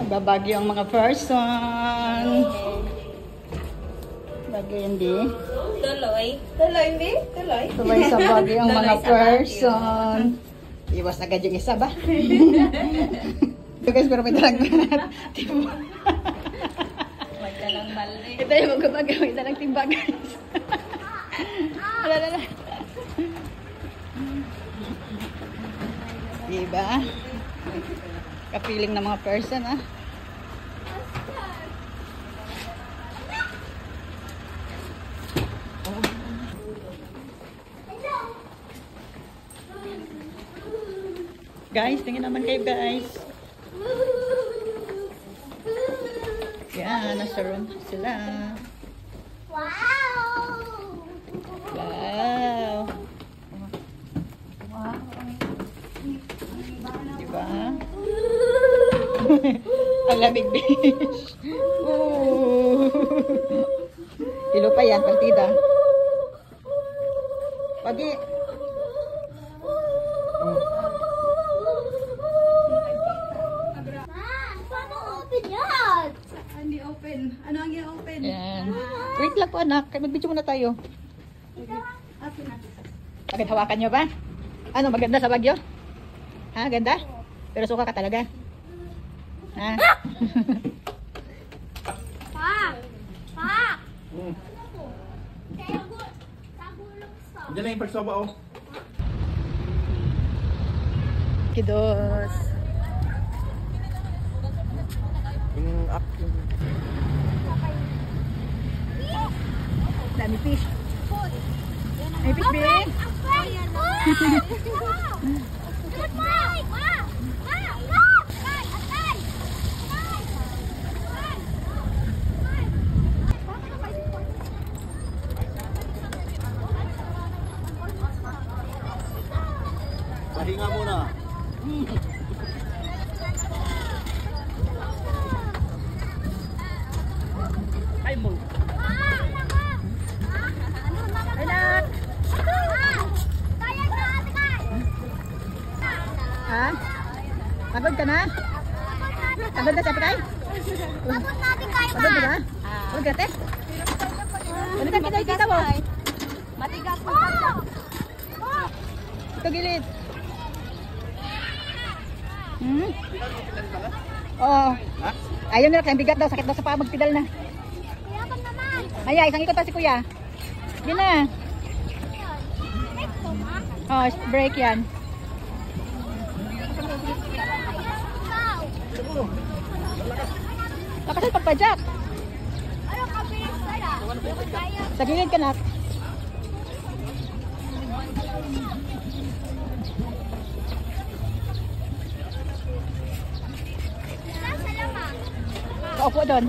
Babagyo ang mga person. Bagyo hindi. Tuloy. Tuloy, hindi? Tuloy. Tuloy sa bagyo ang mga person. Iwas agad yung isa ba? Guys, pero may dalang timba. May dalang balde. Ito yung magkabagaw. May dalang timba, guys. Alala. Diba? Kapiling ng mga person, ah. Guys, tingin naman kayo, guys. Yan, nasa room sila. Wow! Wow! Diba? Ang lamig, bish. Tilo pa yan, partida. Pagi. Hindi open. Ano ang i-open? Yan. Wait lang po, anak. Mag-video muna tayo. Agad hawakan nyo ba? Ano, maganda sa Bagyo? Ha, ganda? Pero suka ka talaga. Ha? Pa! Pa! Diyan na yung pagsoba, oh. Kidos. Yung up yung... Dami fish. May fish, babe. Pahinga muna. Ay mo. Anak. Ha? Pagod ka na? Pagod na sa Kay? Pagod natin kayo, Pagod na ba? Pagod ka, te? Ano ka kita mo? Matigas mo. Ito gilid. Hmm? Oo. Ayaw nila kayang bigat daw. Sakit daw sa paa. Magpidal na. Kayabang naman. Maya, isang ikot pa si kuya. Yun na. Oh, break yan. Lakasan pagpadyak. Ano kabilis na? Sa gilid ka na. Nasa lamang. Paupo doon.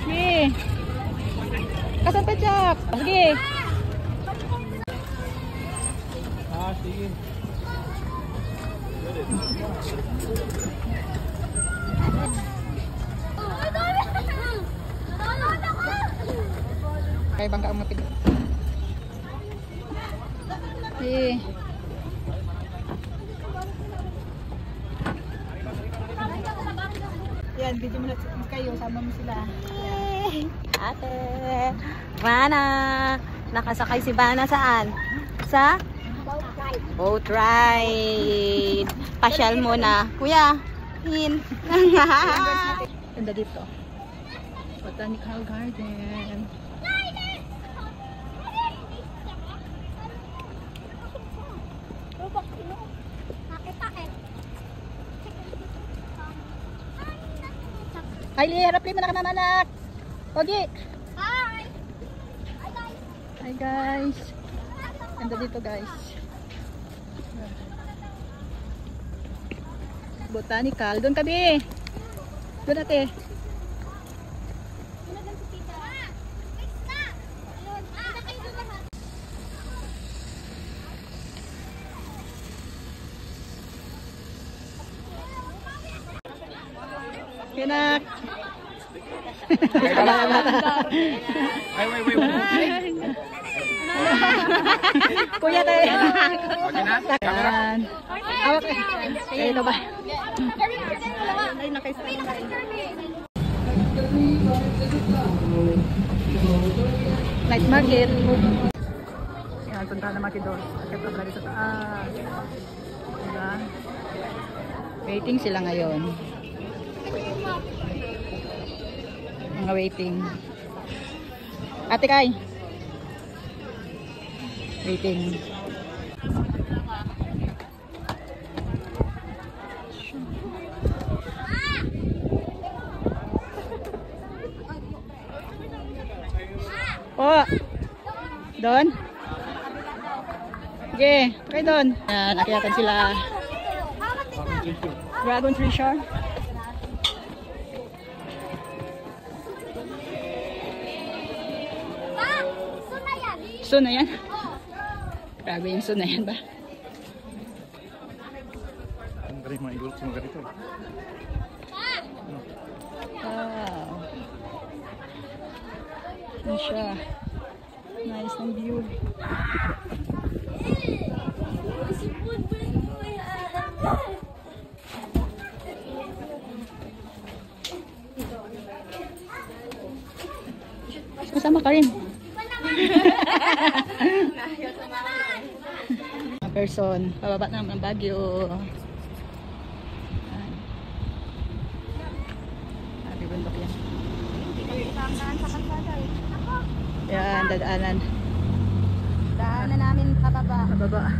Sige. Kasan pa, Jack? Sige. Ah, sige. Kaya bangka ang mapit. Sige. Yan, video mo na kayo. Sama mo sila. Ate. Bana. Nakasakay si Bana saan? Sa? Boat ride. Pasyal muna. Kuya. Hin. Ganda dito. Botanical Garden. Hi, Lee. Harap mo na ka naman, anak. Pogi. Hi! Hi, guys. Ganda dito, guys. Botanical. Doon kami. Doon ate. Pinak. Ay, wait. Kuya tayo. Okay na? Camera? Yan. Awak. Ito ba? Ay, nakaisama na. Night market. Yan, punta na market doon. Akit pa lagi sa taas. Diba? Waiting sila ngayon. Mga waiting. Ate Kai. Waiting. Oh. Doon. Okay, try doon. Nakiyatan sila. Dragon Treasure. Pa! Gusto na yan. So na yan. Grabe yung so na yan ba? Ang galing mga idol sa mga ganito. Wow. Yan siya. Nice ng view. Kasama ka rin. Mga person, pababa naman ng Baguio. Happy bundok yan. Yan, dadaanan. Daanan namin pababa. Pababa.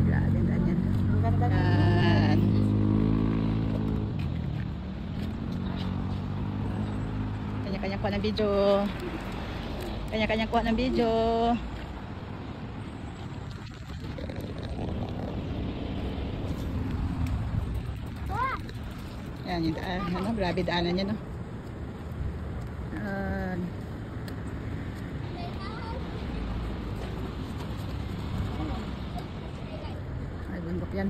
Grabe daan yan. Ang ganda. Yan. Kanya-kanya kuha ng video. Kanya-kanya kuha ng video. Yan yung daan. Ano, grabe daanan niya, no? Yan. Ay, bundok yan.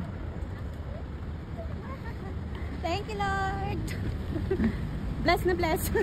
Thank you, Lord. Bless na bless.